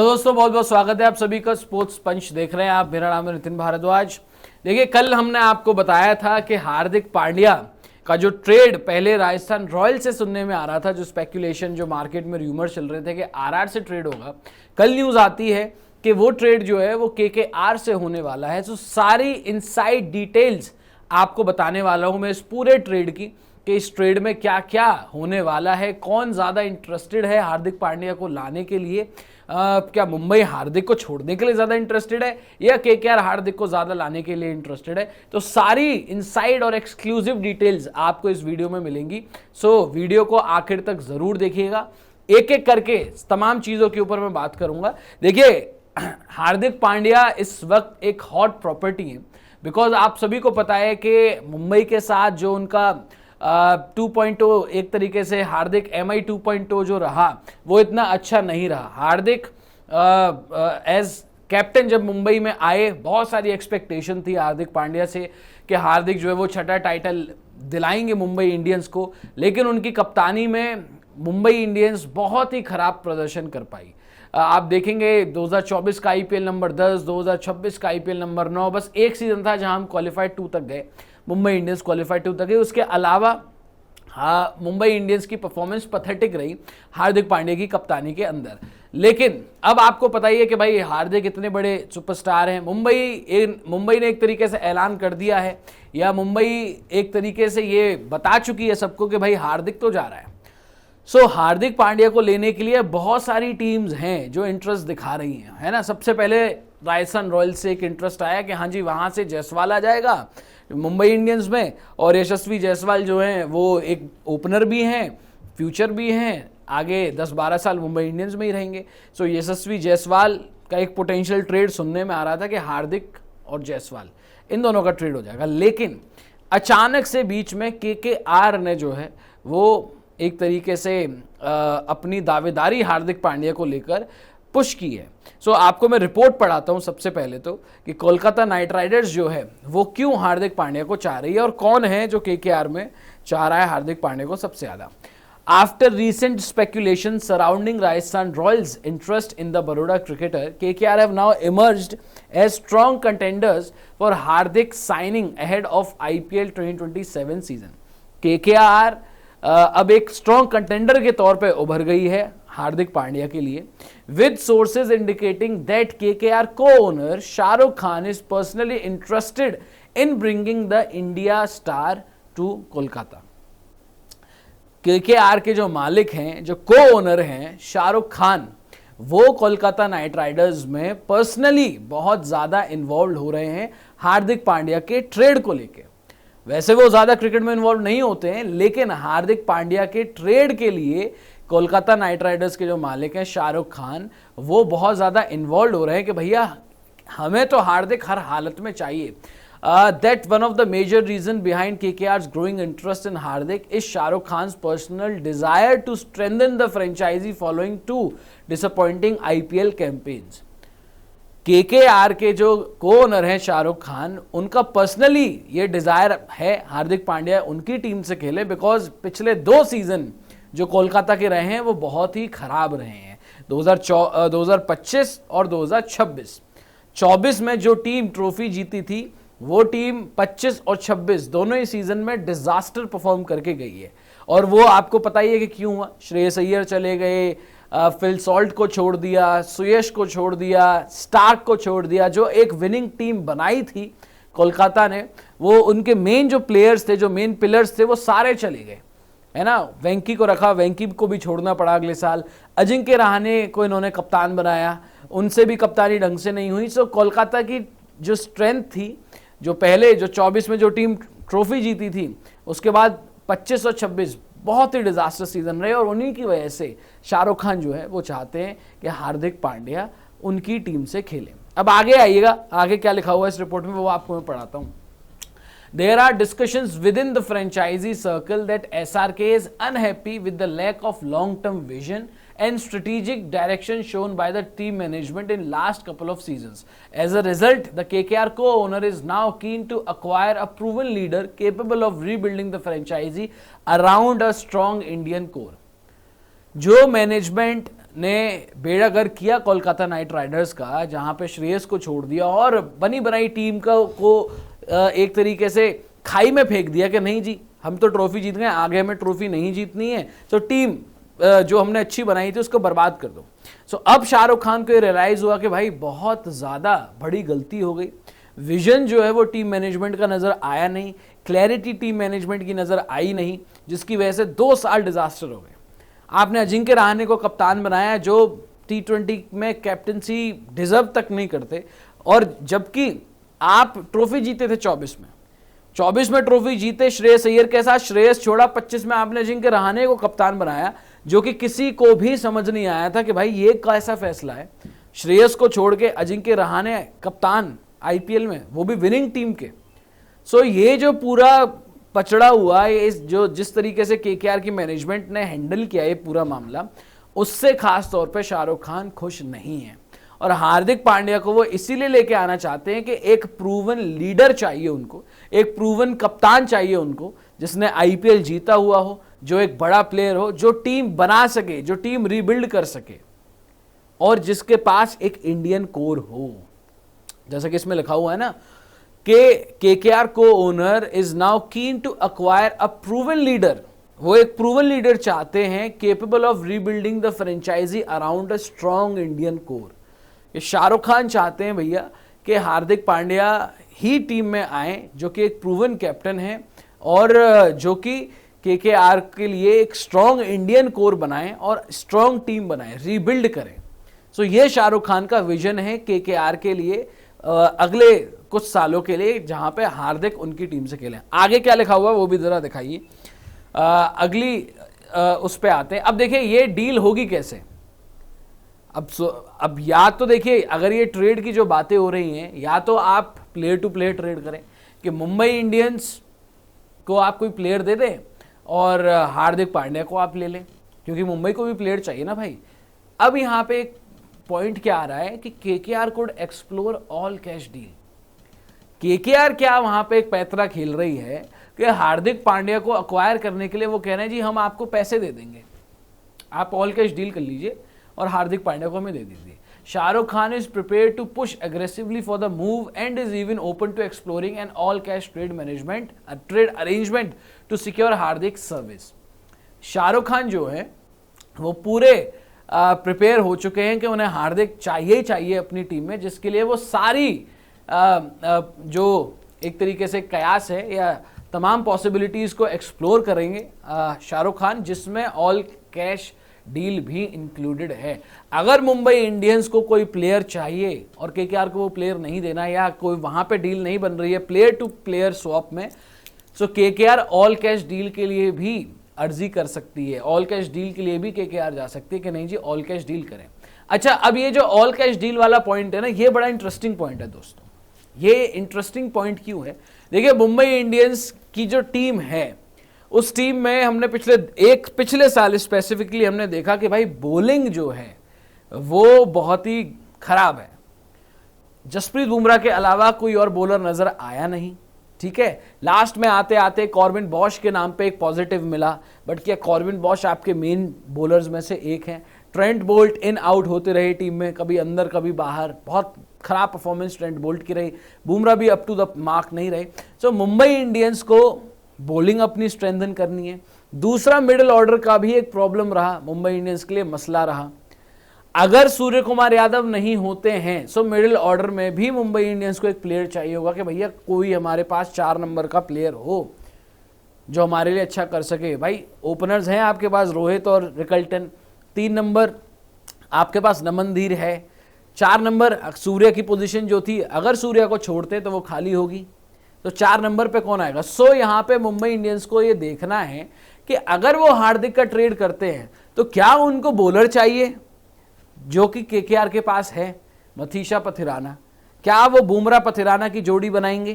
Hello दोस्तों, बहुत बहुत स्वागत है आप सभी का। स्पोर्ट्स पंच देख रहे हैं आप। मेरा नाम है नितिन भारद्वाज। देखिए, कल हमने आपको बताया था कि हार्दिक पांड्या का जो ट्रेड पहले राजस्थान रॉयल्स से सुनने में आ रहा था, जो स्पेक्यूलेशन, जो मार्केट में र्यूमर चल रहे थे कि आरआर से ट्रेड होगा, कल न्यूज आती है कि वो ट्रेड जो है वो केकेआर से होने वाला है। तो सारी इनसाइड डिटेल्स आपको बताने वाला हूं मैं इस पूरे ट्रेड की, कि इस ट्रेड में क्या क्या होने वाला है, कौन ज्यादा इंटरेस्टेड है हार्दिक पांड्या को लाने के लिए। क्या मुंबई हार्दिक को छोड़ने के लिए ज्यादा इंटरेस्टेड है या केकेआर हार्दिक को ज्यादा लाने के लिए इंटरेस्टेड है। तो सारी इनसाइड और एक्सक्लूसिव डिटेल्स आपको इस वीडियो में मिलेंगी। सो वीडियो को आखिर तक जरूर देखिएगा। एक एक करके तमाम चीजों के ऊपर मैं बात करूंगा। देखिए, हार्दिक पांड्या इस वक्त एक हॉट प्रॉपर्टी है, बिकॉज आप सभी को पता है कि मुंबई के साथ जो उनका 2.0 एक तरीके से हार्दिक MI 2.0 जो रहा वो इतना अच्छा नहीं रहा। हार्दिक एज कैप्टन जब मुंबई में आए, बहुत सारी एक्सपेक्टेशन थी हार्दिक पांड्या से कि हार्दिक जो है वो छठा टाइटल दिलाएंगे मुंबई इंडियंस को, लेकिन उनकी कप्तानी में मुंबई इंडियंस बहुत ही खराब प्रदर्शन कर पाई। आप देखेंगे 2024 का IPL नंबर 10, 2026 का IPL नंबर 9, बस एक सीजन था जहां हम क्वालिफाइड 2 तक गए, मुंबई इंडियंस क्वालिफाइड 2 तक गए। उसके अलावा मुंबई इंडियंस की परफॉर्मेंस पैथेटिक रही हार्दिक पांड्या की कप्तानी के अंदर। लेकिन अब आपको पता ही है कि भाई हार्दिक इतने बड़े सुपरस्टार हैं। मुंबई ने एक तरीके से ऐलान कर दिया है, या मुंबई एक तरीके से ये बता चुकी है सबको कि भाई हार्दिक तो जा रहा है। सो हार्दिक पांड्या को लेने के लिए बहुत सारी टीम्स हैं जो इंटरेस्ट दिखा रही हैं, है ना। सबसे पहले राजस्थान रॉयल्स से एक इंटरेस्ट आया कि हाँ जी, वहां से जायसवाल आ जाएगा मुंबई इंडियंस में, और यशस्वी जायसवाल जो हैं वो एक ओपनर भी हैं, फ्यूचर भी हैं, आगे 10-12 साल मुंबई इंडियंस में ही रहेंगे। सो यशस्वी जायसवाल का एक पोटेंशियल ट्रेड सुनने में आ रहा था कि हार्दिक और जायसवाल इन दोनों का ट्रेड हो जाएगा। लेकिन अचानक से बीच में केकेआर ने जो है वो एक तरीके से अपनी दावेदारी हार्दिक पांड्या को लेकर पुश की है। सो आपको मैं रिपोर्ट पढ़ाता हूं सबसे पहले तो, कि कोलकाता नाइट राइडर्स जो है वो क्यों हार्दिक पांड्या को चाह रही है और कौन है जो केकेआर में चाह रहा है हार्दिक पांड्या को सबसे ज्यादा। After recent speculation surrounding Rajasthan Royals' interest in the Baroda cricketer, KKR have now emerged as strong contenders for Hardik signing ahead of IPL 2027 season. KKR अब एक स्ट्रॉन्ग कंटेंडर के तौर पे उभर गई है हार्दिक पांड्या के लिए, with sources indicating that KKR को owner Shahrukh Khan is personally interested in bringing the India star to Kolkata. KKR के जो मालिक हैं, जो को ओनर हैं शाहरुख खान, वो कोलकाता नाइट राइडर्स में पर्सनली बहुत ज्यादा इन्वॉल्व हो रहे हैं हार्दिक पांड्या के ट्रेड को लेके। वैसे वो ज्यादा क्रिकेट में इन्वॉल्व नहीं होते हैं, लेकिन हार्दिक पांड्या के ट्रेड के लिए कोलकाता नाइट राइडर्स के जो मालिक हैं शाहरुख खान, वो बहुत ज्यादा इन्वॉल्व हो रहे हैं कि भैया हमें तो हार्दिक हर हालत में चाहिए। That one of the major reason behind KKR's growing interest in Hardik is Shahrukh Khan's personal desire to strengthen the franchise following 2 disappointing IPL campaigns. KKR के जो को ओनर हैं शाहरुख खान, उनका पर्सनली ये डिजायर है हार्दिक पांड्या उनकी टीम से खेले, बिकॉज पिछले 2 सीजन जो कोलकाता के रहे हैं वो बहुत ही खराब रहे हैं। 2025 और 2024 में जो टीम ट्रॉफी जीती थी, वो टीम 25 और 26 दोनों ही सीजन में डिजास्टर परफॉर्म करके गई है। और वो आपको पता ही है कि क्यों हुआ। श्रेयस अय्यर चले गए, फिल सॉल्ट को छोड़ दिया, सुयश को छोड़ दिया, स्टार्क को छोड़ दिया। जो एक विनिंग टीम बनाई थी कोलकाता ने, वो उनके मेन जो प्लेयर्स थे, जो मेन पिलर्स थे, वो सारे चले गए, है ना। वेंकी को रखा, वेंकी को भी छोड़ना पड़ा अगले साल। अजिंक्य रहाणे को इन्होंने कप्तान बनाया, उनसे भी कप्तानी ढंग से नहीं हुई। सो कोलकाता की जो स्ट्रेंथ थी, जो पहले जो 24 में जो टीम ट्रॉफी जीती थी, उसके बाद 25 और 26 बहुत ही डिजास्टर सीजन रहे, और उन्हीं की वजह से शाहरुख खान जो है वो चाहते हैं कि हार्दिक पांड्या उनकी टीम से खेले। अब आगे आइएगा, आगे क्या लिखा हुआ है इस रिपोर्ट में वो आपको मैं पढ़ाता हूं। There are discussions within the franchisee circle that SRK is unhappy with the lack of long-term vision and strategic direction shown by the team management in last couple of seasons. As a result, the KKR co-owner is now keen to acquire a proven leader capable of rebuilding the franchisee around a strong Indian core. जो management ने बेड़ा गर्क किया Kolkata night Riders का, जहां पे श्रेयस को छोड़ दिया और बनी बनाई टीम को एक तरीके से खाई में फेंक दिया कि नहीं जी हम तो ट्रॉफी जीत गए, आगे हमें ट्रॉफी नहीं जीतनी है, तो टीम जो हमने अच्छी बनाई थी उसको बर्बाद कर दो। सो अब शाहरुख खान को ये रियलाइज हुआ कि भाई बहुत ज़्यादा बड़ी गलती हो गई, विजन जो है वो टीम मैनेजमेंट का नज़र आया नहीं, क्लैरिटी टीम मैनेजमेंट की नज़र आई नहीं, जिसकी वजह से 2 साल डिजास्टर हो गए। आपने अजिंक्य रहाणे को कप्तान बनाया जो T20 में कैप्टनसी डिजर्व तक नहीं करते, और जबकि आप ट्रॉफी जीते थे 24 में ट्रॉफी जीते श्रेयस अय्यर के साथ, श्रेयस छोड़ा 25 में आपने अजिंक्य रहाणे को कप्तान बनाया, जो कि किसी को भी समझ नहीं आया था कि भाई ये कैसा फैसला है, श्रेयस को छोड़ के अजिंक्य रहाणे कप्तान आईपीएल में, वो भी विनिंग टीम के। सो ये जो पूरा पचड़ा हुआ, ये जिस तरीके से केकेआर की मैनेजमेंट ने हैंडल किया ये पूरा मामला, उससे खास तौर पे शाहरुख खान खुश नहीं है। और हार्दिक पांड्या को वो इसीलिए लेके आना चाहते हैं कि एक प्रूवन लीडर चाहिए उनको, एक प्रूवन कप्तान चाहिए उनको, जिसने आईपीएल जीता हुआ हो, जो एक बड़ा प्लेयर हो, जो टीम बना सके, जो टीम रीबिल्ड कर सके, और जिसके पास एक इंडियन कोर हो। जैसा कि इसमें लिखा हुआ है ना कि केकेआर को owner is now keen to acquire a proven leader, वो एक प्रूवन लीडर चाहते हैं capable of rebuilding the franchise around a strong Indian core. ये शाहरुख खान चाहते हैं भैया कि हार्दिक पांड्या ही टीम में आए, जो कि एक प्रूवन कैप्टन है और जो कि केकेआर के लिए एक स्ट्रॉन्ग इंडियन कोर बनाएं और स्ट्रॉन्ग टीम बनाएं, रीबिल्ड करें। सो ये शाहरुख खान का विजन है केकेआर के लिए अगले कुछ सालों के लिए, जहां पे हार्दिक उनकी टीम से खेलें। आगे क्या लिखा हुआ है वो भी जरा दिखाइए। अगली उस पे आते हैं। अब देखिए ये डील होगी कैसे। अब या तो देखिए अगर ये ट्रेड की जो बातें हो रही हैं, या तो आप प्लेयर टू प्लेयर ट्रेड करें कि मुंबई इंडियंस को आप कोई प्लेयर दे दें और हार्दिक पांड्या को आप ले लें, क्योंकि मुंबई को भी प्लेयर चाहिए ना भाई। अब यहाँ पे एक पॉइंट क्या आ रहा है कि KKR could explore all cash deal. KKR क्या वहां पे एक पैतरा खेल रही है कि हार्दिक पांड्या को अक्वायर करने के लिए वो कह रहे हैं जी हम आपको पैसे दे देंगे, आप ऑल कैश डील कर लीजिए और हार्दिक पांड्या को हमें दे दीजिए। Shahrukh Khan is prepare to push aggressively for the move and is even open to exploring an all cash trade arrangement to secure Hardik service. Shahrukh Khan जो है वो पूरे प्रिपेयर हो चुके हैं कि उन्हें हार्दिक चाहिए अपनी टीम में, जिसके लिए वो सारी जो एक तरीके से कयास है या तमाम पॉसिबिलिटीज को एक्सप्लोर करेंगे शाहरुख खान, जिसमें ऑल कैश डील भी इंक्लूडेड है। अगर मुंबई इंडियंस को कोई प्लेयर चाहिए और केकेआर को वो प्लेयर नहीं देना, या कोई वहां पे डील नहीं बन रही है प्लेयर टू प्लेयर स्वैप में, सो केकेआर ऑल कैश डील के लिए भी अर्जी कर सकती है, ऑल कैश डील के लिए भी केकेआर जा सकती है कि नहीं जी ऑल कैश डील करें। अच्छा, अब ये जो ऑल कैश डील वाला पॉइंट है ना, ये बड़ा इंटरेस्टिंग पॉइंट है दोस्तों। ये इंटरेस्टिंग पॉइंट क्यों है? देखिए मुंबई इंडियंस की जो टीम है, उस टीम में हमने पिछले साल स्पेसिफिकली हमने देखा कि भाई बॉलिंग जो है वो बहुत ही खराब है। जसप्रीत बुमराह के अलावा कोई और बॉलर नजर आया नहीं, ठीक है। लास्ट में आते आते कॉर्बिन बॉश के नाम पे एक पॉजिटिव मिला, बट क्या कॉर्बिन बॉश आपके मेन बॉलर्स में से एक हैं? ट्रेंट बोल्ट इन आउट होते रहे टीम में, कभी अंदर कभी बाहर, बहुत खराब परफॉर्मेंस ट्रेंट बोल्ट की रही। बुमराह भी अप टू द मार्क नहीं रहे। सो मुंबई इंडियंस को बॉलिंग अपनी स्ट्रेंथन करनी है। दूसरा, मिडिल ऑर्डर का भी एक प्रॉब्लम रहा, मुंबई इंडियंस के लिए मसला रहा। अगर सूर्य कुमार यादव नहीं होते हैं, सो मिडिल ऑर्डर में भी मुंबई इंडियंस को एक प्लेयर चाहिए होगा कि भैया कोई हमारे पास 4 नंबर का प्लेयर हो जो हमारे लिए अच्छा कर सके। भाई ओपनर्स हैं आपके पास रोहित और रिकल्टन, 3 नंबर आपके पास नमनधीर है, 4 नंबर सूर्य की पोजीशन जो थी, अगर सूर्य को छोड़ते तो वो खाली होगी, तो 4 नंबर पे कौन आएगा? सो यहाँ पे मुंबई इंडियंस को ये देखना है कि अगर वो हार्दिक का ट्रेड करते हैं तो क्या उनको बॉलर चाहिए जो कि केकेआर के पास है, मथीशा पथिराना, क्या वो बुमराह पथिराना की जोड़ी बनाएंगे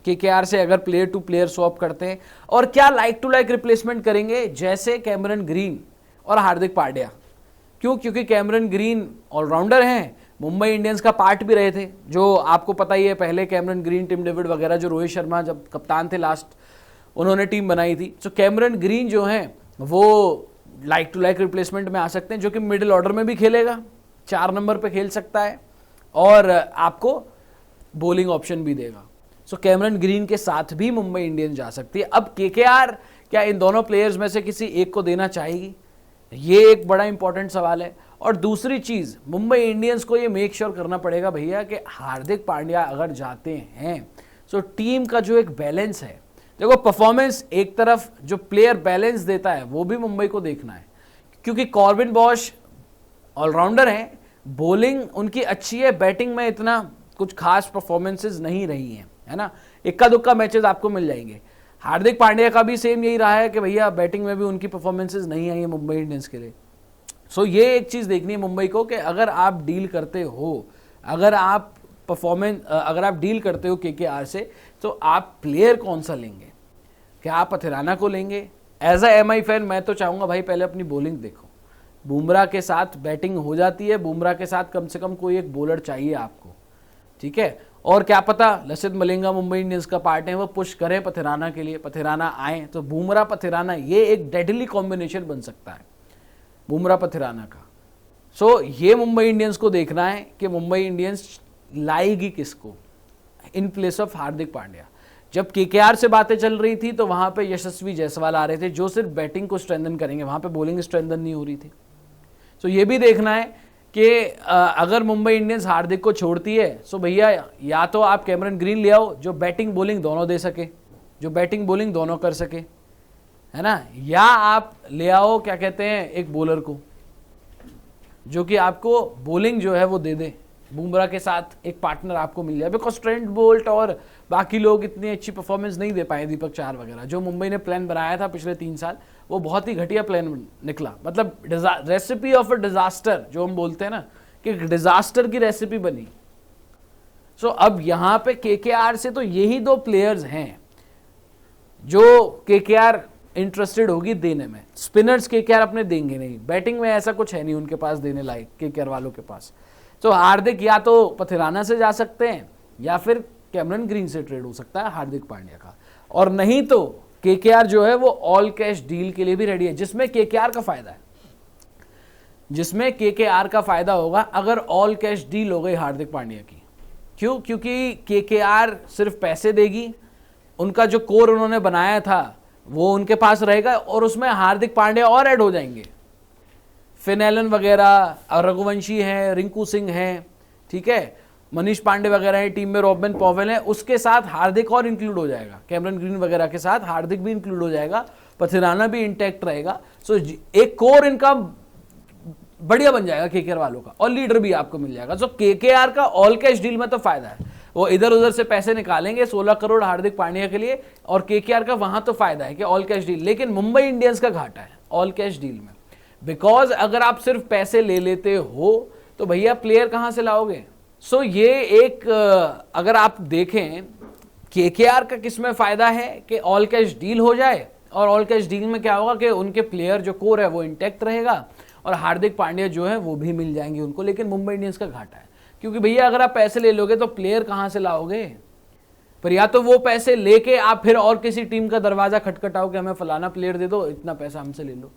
केकेआर से अगर प्लेयर टू प्लेयर स्वैप करते हैं, और क्या लाइक टू लाइक रिप्लेसमेंट करेंगे जैसे कैमरन ग्रीन और हार्दिक पांड्या? क्यों? क्योंकि कैमरन ग्रीन ऑलराउंडर हैं, मुंबई इंडियंस का पार्ट भी रहे थे, जो आपको पता ही है। पहले कैमरन ग्रीन, टिम डेविड वगैरह, जो रोहित शर्मा जब कप्तान थे लास्ट, उन्होंने टीम बनाई थी। तो कैमरन ग्रीन जो हैं वो लाइक टू लाइक रिप्लेसमेंट में आ सकते हैं, जो कि मिडिल ऑर्डर में भी खेलेगा, 4 नंबर पे खेल सकता है और आपको बॉलिंग ऑप्शन भी देगा। सो कैमरन ग्रीन के साथ भी मुंबई इंडियंस जा सकती है। अब केकेआर क्या इन दोनों प्लेयर्स में से किसी एक को देना चाहेगी, ये एक बड़ा इंपॉर्टेंट सवाल है। और दूसरी चीज, मुंबई इंडियंस को ये मेक श्योर करना पड़ेगा भैया कि हार्दिक पांड्या अगर जाते हैं तो टीम का जो एक बैलेंस है, देखो परफॉर्मेंस एक तरफ, जो प्लेयर बैलेंस देता है वो भी मुंबई को देखना है, क्योंकि कॉर्बिन बॉश ऑलराउंडर हैं, बॉलिंग उनकी अच्छी है, बैटिंग में इतना कुछ खास परफॉर्मेंसेस नहीं रही हैं, है ना, इक्का दुक्का मैचेस आपको मिल जाएंगे। हार्दिक पांड्या का भी सेम यही रहा है कि भैया बैटिंग में भी उनकी परफॉर्मेंसेस नहीं आई है मुंबई इंडियंस के लिए। सो ये एक चीज़ देखनी है मुंबई को कि अगर आप डील करते हो, अगर आप डील करते हो केकेआर से, तो आप प्लेयर कौन सा लेंगे? क्या आप पथिराना को लेंगे? एज अ एमआई फैन मैं तो चाहूँगा भाई पहले अपनी बॉलिंग देखो, बुमराह के साथ बैटिंग हो जाती है, बुमराह के साथ कम से कम कोई एक बॉलर चाहिए आपको, ठीक है। और क्या पता लसित मलिंगा मुंबई इंडियंस का पार्ट है, वो पुश करें पथिराना के लिए, पथिराना आए तो बुमराह पथिराना ये एक डेडली कॉम्बिनेशन बन सकता है बुमराह पथिराना का। सो ये मुंबई इंडियंस को देखना है कि मुंबई इंडियंस लाएगी किसको in place of Hardik Pandya. जब केकेआर से बातें चल रही थी तो वहां पे यशस्वी जायसवाल आ रहे थे जो सिर्फ बैटिंग को स्ट्रेंथन करेंगे, वहां पे बॉलिंग स्ट्रेंथन नहीं हो रही थी। सो ये भी देखना है कि अगर मुंबई इंडियंस हार्दिक को छोड़ती है तो भैया या तो आप कैमरन ग्रीन ले आओ जो बैटिंग बॉलिंग दोनों दे सके, जो बैटिंग बॉलिंग दोनों कर सके, है ना, या आप ले आओ क्या कहते हैं एक बॉलर को जो कि आपको बॉलिंग जो है वो दे दे, बुमराह के साथ एक पार्टनर आपको मिल जाए। बिकॉज ट्रेंट बोल्ट और बाकी लोग इतनी अच्छी परफॉर्मेंस नहीं दे पाए, दीपक चाहर वगैरह, जो मुंबई ने प्लान बनाया था पिछले 3 साल वो बहुत ही घटिया प्लान निकला, मतलब रेसिपी ऑफ अ डिजास्टर जो हम बोलते हैं ना, कि डिजास्टर की रेसिपी बनी। सो अब यहां पे केकेआर से तो यही 2 प्लेयर्स हैं जो केकेआर इंटरेस्टेड होगी देने में। स्पिनर्स केकेआर अपने देंगे नहीं, बैटिंग में ऐसा कुछ है नहीं उनके पास देने लायक केकेआर वालों के पास। तो हार्दिक या तो पथिराना से जा सकते हैं या फिर कैमरन ग्रीन से ट्रेड हो सकता है हार्दिक पांड्या का, और नहीं तो केकेआर जो है वो ऑल कैश डील के लिए भी रेडी है, जिसमें केकेआर का फायदा है, जिसमें केकेआर का फायदा होगा अगर ऑल कैश डील हो गई हार्दिक पांड्या की। क्यों? क्योंकि केकेआर सिर्फ पैसे देगी, उनका जो कोर उन्होंने बनाया था वो उनके पास रहेगा और उसमें हार्दिक पांड्या और ऐड हो जाएंगे, फिन एलन वगैरह, रघुवंशी हैं, रिंकू सिंह हैं, ठीक है, मनीष पांडे वगैरह हैं टीम में, रॉबिन पॉवेल है, उसके साथ हार्दिक और इंक्लूड हो जाएगा, कैमरन ग्रीन वगैरह के साथ हार्दिक भी इंक्लूड हो जाएगा, पथिराना भी इंटैक्ट रहेगा। सो एक कोर इनका बढ़िया बन जाएगा केकेआर वालों का, और लीडर भी आपको मिल जाएगा। सो केकेआर का ऑल कैश डील में तो फायदा है, वो इधर उधर से पैसे निकालेंगे 16 करोड़ हार्दिक पांड्या के लिए, और केकेआर का वहां तो फायदा है कि ऑल कैश डील। लेकिन मुंबई इंडियंस का घाटा है ऑल कैश डील में, बिकॉज अगर आप सिर्फ पैसे ले लेते हो तो भैया प्लेयर कहां से लाओगे? सो ये एक अगर आप देखें केकेआर का किसमें फायदा है कि ऑल कैश डील हो जाए, और ऑल कैश डील में क्या होगा कि उनके प्लेयर जो कोर है वो इंटैक्ट रहेगा और हार्दिक पांड्या जो है वो भी मिल जाएंगे उनको। लेकिन मुंबई इंडियंस का घाटा है, क्योंकि भैया अगर आप पैसे ले लोगे तो प्लेयर कहां से लाओगे? पर या तो वो पैसे लेके आप फिर और किसी टीम का दरवाजा खटखटाओ कि हमें फलाना प्लेयर दे दो, इतना पैसा हमसे ले लो।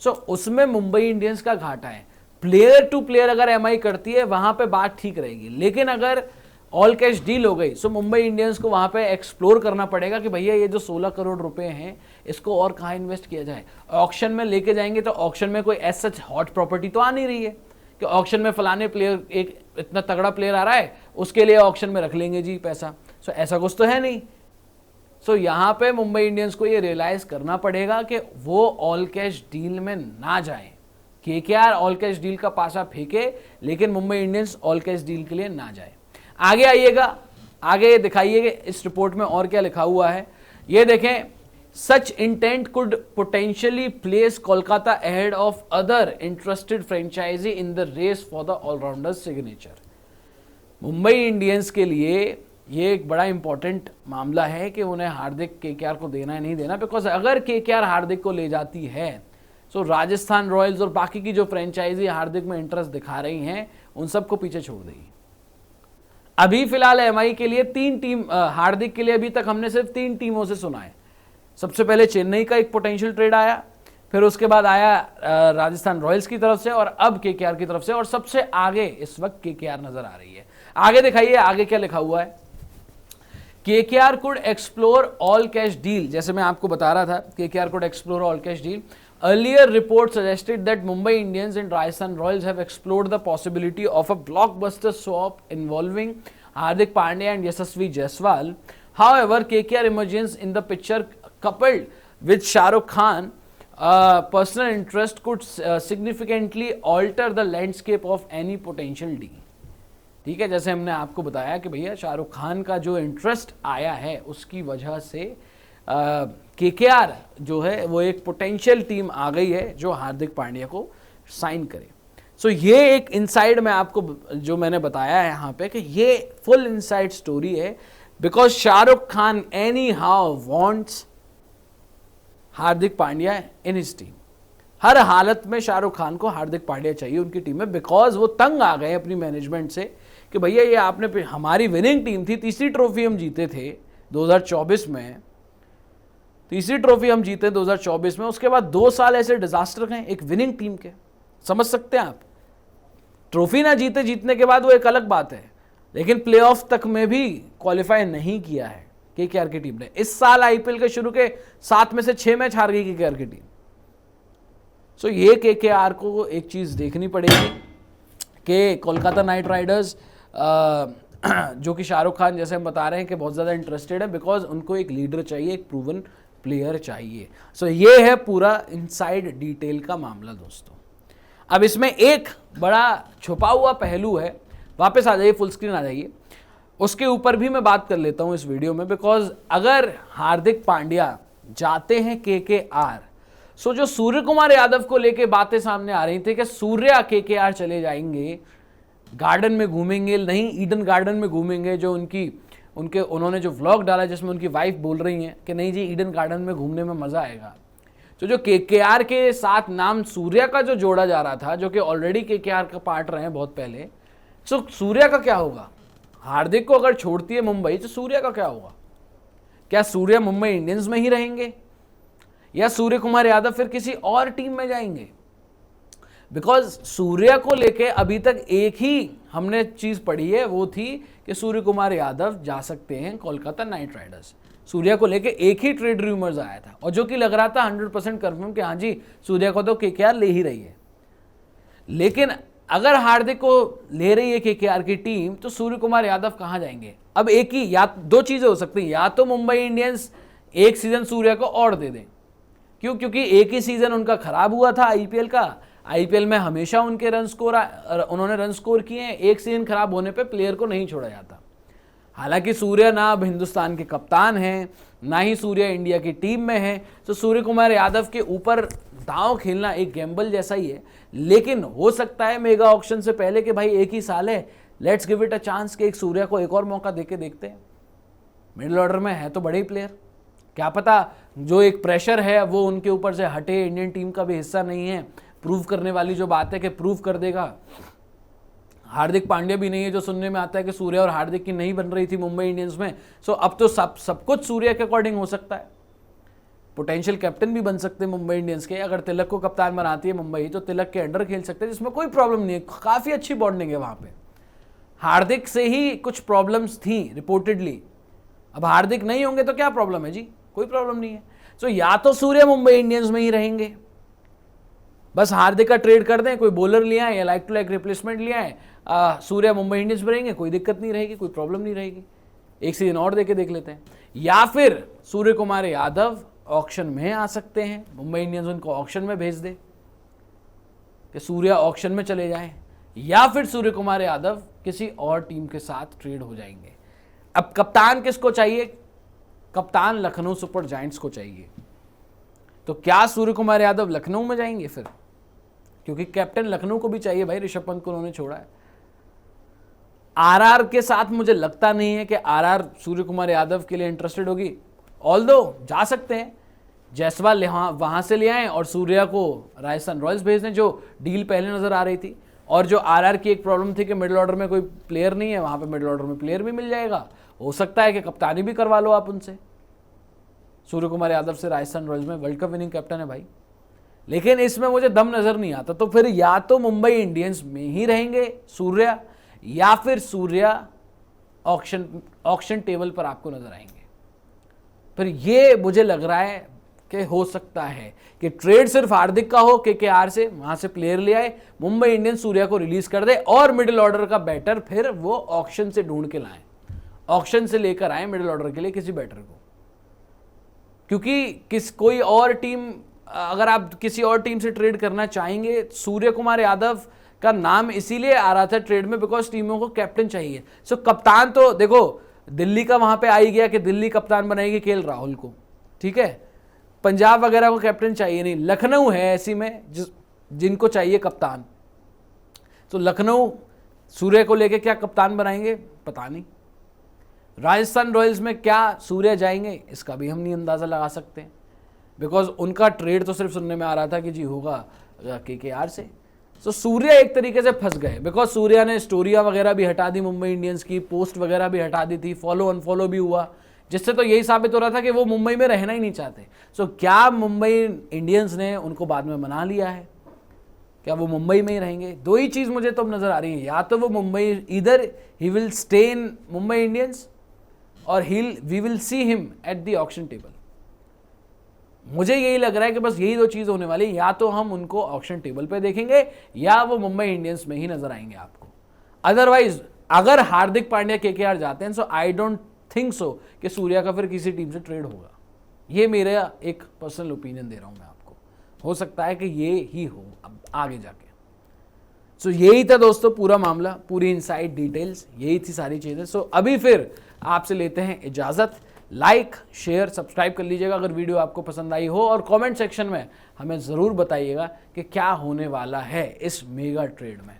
सो उसमें मुंबई इंडियंस का घाटा है। प्लेयर टू प्लेयर अगर एमआई करती है वहां पे बात ठीक रहेगी, लेकिन अगर ऑल कैश डील हो गई सो मुंबई इंडियंस को वहां पे एक्सप्लोर करना पड़ेगा कि भैया ये जो 16 करोड़ रुपए हैं इसको और कहाँ इन्वेस्ट किया जाए। ऑक्शन में लेके जाएंगे तो ऑक्शन में कोई ऐसा हॉट प्रॉपर्टी तो आ नहीं रही है कि ऑक्शन में फलाने प्लेयर, एक इतना तगड़ा प्लेयर आ रहा है उसके लिए ऑक्शन में रख लेंगे जी पैसा। सो ऐसा कुछ तो है नहीं। सो यहाँ पे मुंबई इंडियंस को ये रियलाइज करना पड़ेगा कि वो ऑल कैश डील में ना जाए। केकेआर ऑल कैश डील का पासा फेंके लेकिन Mumbai Indians all cash deal के लिए ना जाए। आगे आइएगा, आगे दिखाइए इस रिपोर्ट में और क्या लिखा हुआ है। ये देखें, such intent could potentially place Kolkata ahead of other interested franchise in the race for the all-rounder signature. Mumbai Indians के लिए ये एक बड़ा इंपॉर्टेंट मामला है कि उन्हें हार्दिक केकेआर को देना है नहीं देना, बिकॉज अगर केकेआर हार्दिक को ले जाती है तो राजस्थान रॉयल्स और बाकी की जो फ्रेंचाइजी हार्दिक में इंटरेस्ट दिखा रही हैं उन सबको पीछे छोड़ देगी। अभी फिलहाल एमआई के लिए 3 टीम, हार्दिक के लिए अभी तक हमने सिर्फ 3 टीमों से सुना है। सबसे पहले चेन्नई का एक पोटेंशियल ट्रेड आया, फिर उसके बाद आया राजस्थान रॉयल्स की तरफ से, और अब केकेआर की तरफ से, और सबसे आगे इस वक्त केकेआर नजर आ रही है। आगे दिखाइए आगे क्या लिखा हुआ है। KKR could explore all cash deal, जैसे मैं आपको बता रहा था KKR could explore all cash deal. Earlier reports suggested that Mumbai Indians and Rajasthan Royals have explored the possibility of a blockbuster swap involving Hardik Pandya and Yashasvi Jaiswal. However, KKR emergence in the picture coupled with Shah Rukh Khan personal interest could significantly alter the landscape of any potential deal. ठीक है, जैसे हमने आपको बताया कि भैया शाहरुख खान का जो इंटरेस्ट आया है उसकी वजह से केकेआर जो है वो एक पोटेंशियल टीम आ गई है जो हार्दिक पांड्या को साइन करे। सो ये एक इनसाइड में आपको जो मैंने बताया है यहाँ पे कि ये फुल इनसाइड स्टोरी है, because Shahrukh Khan anyhow wants Hardik Pandya in his team. हर हालत में शाहरुख खान को हार्दिक पांड्या चाहिए उनकी टीम में, बिकॉज वो तंग आ गए अपनी मैनेजमेंट से कि भैया ये आपने, हमारी विनिंग टीम थी, तीसरी ट्रॉफी हम जीते थे 2024 में, तीसरी ट्रॉफी हम जीते 2024 में, उसके बाद 2 साल ऐसे डिजास्टर गए एक विनिंग टीम के। समझ सकते हैं आप, ट्रॉफी ना जीतने के बाद वो एक अलग बात है, लेकिन प्लेऑफ तक में भी क्वालिफाई नहीं किया है केकेआर की टीम ने। इस साल आईपीएल के शुरू के 7 में से 6 मैच हार गई केकेआर की टीम। सो ये केकेआर को एक चीज देखनी पड़ेगी कि कोलकाता नाइट राइडर्स जो कि शाहरुख खान जैसे हम बता रहे हैं कि बहुत ज़्यादा इंटरेस्टेड है, बिकॉज उनको एक लीडर चाहिए, एक प्रूवन प्लेयर चाहिए। सो ये है पूरा इनसाइड डिटेल का मामला दोस्तों। अब इसमें एक बड़ा छुपा हुआ पहलू है, वापस आ जाइए, फुल स्क्रीन आ जाइए, उसके ऊपर भी मैं बात कर लेता हूं इस वीडियो में। बिकॉज अगर हार्दिक पांड्या जाते हैं केकेआर, सो जो सूर्य कुमार यादव को लेके बातें सामने आ रही थी कि सूर्या केकेआर चले जाएंगे, गार्डन में घूमेंगे, नहीं ईडन गार्डन में घूमेंगे, जो उन्होंने जो व्लॉग डाला जिसमें उनकी वाइफ बोल रही हैं कि नहीं जी ईडन गार्डन में घूमने में मजा आएगा। तो जो केकेआर के साथ नाम सूर्या का जो जोड़ा जा रहा था, जो कि ऑलरेडी केकेआर का पार्ट रहे हैं बहुत पहले, सो सूर्या का क्या होगा? हार्दिक को अगर छोड़ती है मुंबई तो सूर्या का क्या होगा? क्या सूर्या मुंबई इंडियंस में ही रहेंगे या सूर्य कुमार यादव फिर किसी और टीम में जाएंगे? बिकॉज सूर्या को लेके अभी तक एक ही हमने चीज पढ़ी है, वो थी कि सूर्य कुमार यादव जा सकते हैं कोलकाता नाइट राइडर्स। सूर्या को लेके एक ही ट्रेड रूमर्स आया था, और जो कि लग रहा था 100% कंफर्म कि हाँ जी सूर्या को तो केकेआर ले ही रही है। लेकिन अगर हार्दिक को ले रही है केकेआर की टीम, तो सूर्य कुमार यादव कहाँ जाएंगे? अब एक ही या 2 चीजें हो सकती हैं, या तो मुंबई इंडियंस एक सीजन सूर्या को और दे दें। क्यों? क्योंकि एक ही सीजन उनका खराब हुआ था आईपीएल का, आईपीएल में हमेशा उनके उन्होंने रन स्कोर किए हैं, एक सीजन खराब होने पे प्लेयर को नहीं छोड़ा जाता। हालांकि सूर्या ना अब हिंदुस्तान के कप्तान हैं, ना ही सूर्या इंडिया की टीम में है, तो सूर्य कुमार यादव के ऊपर दांव खेलना एक गैम्बल जैसा ही है। लेकिन हो सकता है मेगा ऑक्शन से पहले कि भाई एक ही साल है, let's give it a chance कि एक सूर्या को एक और मौका देके देखते हैं। मिडिल ऑर्डर में है तो बड़े ही प्लेयर, क्या पता जो एक प्रेशर है वो उनके ऊपर से हटे, इंडियन टीम का भी हिस्सा नहीं है, प्रूव करने वाली जो बात है कि प्रूव कर देगा। हार्दिक पांड्या भी नहीं है, जो सुनने में आता है कि सूर्या और हार्दिक की नहीं बन रही थी मुंबई इंडियंस में। सो अब तो सब कुछ सूर्या के अकॉर्डिंग हो सकता है। पोटेंशियल कैप्टन भी बन सकते हैं मुंबई इंडियंस के। अगर तिलक को कप्तान बनाती है मुंबई, तो तिलक के अंडर खेल सकते हैं, जिसमें कोई प्रॉब्लम नहीं है, काफी अच्छी बॉन्डिंग है वहां पे। हार्दिक से ही कुछ प्रॉब्लम्स थी रिपोर्टेडली, अब हार्दिक नहीं होंगे तो क्या प्रॉब्लम है जी? कोई प्रॉब्लम नहीं है। सो या तो सूर्या मुंबई इंडियंस में ही रहेंगे, बस हार्दिक का ट्रेड कर दें, कोई बॉलर लिया है या लाइक टू लाइक रिप्लेसमेंट लिया है, सूर्या मुंबई इंडियंस में रहेंगे, कोई दिक्कत नहीं रहेगी, कोई प्रॉब्लम नहीं रहेगी, एक सीजन और देके देख लेते हैं। या फिर सूर्य कुमार यादव ऑक्शन में आ सकते हैं, मुंबई इंडियंस उनको ऑक्शन में भेज दे कि सूर्या ऑक्शन में चले जाएं, या फिर सूर्य कुमार यादव किसी और टीम के साथ ट्रेड हो जाएंगे। अब कप्तान किसको चाहिए? कप्तान लखनऊ सुपर जायंट्स को चाहिए। तो क्या सूर्य कुमार यादव लखनऊ में जाएंगे फिर? क्योंकि कैप्टन लखनऊ को भी चाहिए भाई, ऋषभ पंत को उन्होंने छोड़ा है। आरआर के साथ मुझे लगता नहीं है कि आरआर सूर्य कुमार यादव के लिए इंटरेस्टेड होगी, ऑल्दो जा सकते हैं, जायसवाल वहां से ले आए और सूर्या को राजस्थान रॉयल्स भेज दें, जो डील पहले नजर आ रही थी। और जो आरआर की एक प्रॉब्लम थी कि मिडिल ऑर्डर में कोई प्लेयर नहीं है, वहां पे मिडिल ऑर्डर में प्लेयर भी मिल जाएगा, हो सकता है कि कप्तानी भी करवा लो आप उनसे। सूर्य कुमार यादव से राजस्थान रॉयल्स में वर्ल्ड कप विनिंग कैप्टन है भाई, लेकिन इसमें मुझे दम नजर नहीं आता। तो फिर या तो मुंबई इंडियंस में ही रहेंगे सूर्या, या फिर सूर्या ऑक्शन टेबल पर आपको नजर आएंगे। फिर ये मुझे लग रहा है कि हो सकता है कि ट्रेड सिर्फ हार्दिक का हो, केकेआर से वहां से प्लेयर ले आए, मुंबई इंडियंस सूर्या को रिलीज कर दे और मिडिल ऑर्डर का बैटर फिर वो ऑक्शन से ढूंढ के लाएं, ऑक्शन से लेकर आए मिडिल ऑर्डर के लिए किसी बैटर को। क्योंकि कोई और टीम, अगर आप किसी और टीम से ट्रेड करना चाहेंगे, सूर्य कुमार यादव का नाम इसीलिए आ रहा था ट्रेड में बिकॉज टीमों को कैप्टन चाहिए। सो कप्तान तो देखो दिल्ली का वहां पे आ ही गया कि दिल्ली कप्तान बनाएगी केएल राहुल को, ठीक है। पंजाब वगैरह को कैप्टन चाहिए नहीं, लखनऊ है ऐसी में जिनको चाहिए कप्तान। तो लखनऊ सूर्य को लेके क्या कप्तान बनाएंगे पता नहीं। राजस्थान रॉयल्स में क्या सूर्य जाएंगे इसका भी हम नहीं अंदाजा लगा सकते, बिकॉज उनका ट्रेड तो सिर्फ सुनने में आ रहा था कि जी होगा केकेआर से। तो सूर्या एक तरीके से फंस गए बिकॉज सूर्या ने स्टोरिया वगैरह भी हटा दी मुंबई इंडियंस की, पोस्ट वगैरह भी हटा दी थी, फॉलो अनफॉलो भी हुआ, जिससे तो यही साबित हो रहा था कि वो मुंबई में रहना ही नहीं चाहते। सो क्या मुंबई इंडियंस ने उनको बाद में मना लिया है, क्या वो मुंबई में ही रहेंगे? दो ही चीज मुझे तो नजर आ रही है, या तो वो मुंबई, इधर ही will stay in Mumbai Indians और we will see him at the auction table. मुझे यही लग रहा है कि बस यही दो चीज होने वाली है, या तो हम उनको ऑक्शन टेबल पे देखेंगे या वो मुंबई इंडियंस में ही नजर आएंगे आपको। अदरवाइज अगर हार्दिक पांड्या केकेआर जाते हैं, सो आई डोंट थिंक सो कि सूर्या का फिर किसी टीम से ट्रेड होगा। ये मेरा एक पर्सनल ओपिनियन दे रहा हूं मैं आपको, हो सकता है कि ये ही हो अब आगे जाके। सो यही था दोस्तों पूरा मामला, पूरी इनसाइड डिटेल्स यही थी सारी चीजें। सो अभी फिर आपसे लेते हैं इजाजत। लाइक शेयर सब्सक्राइब कर लीजिएगा अगर वीडियो आपको पसंद आई हो, और कमेंट सेक्शन में हमें ज़रूर बताइएगा कि क्या होने वाला है इस मेगा ट्रेड में,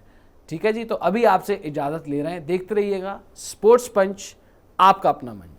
ठीक है जी। तो अभी आपसे इजाज़त ले रहे हैं, देखते रहिएगा स्पोर्ट्स पंच, आपका अपना मंच।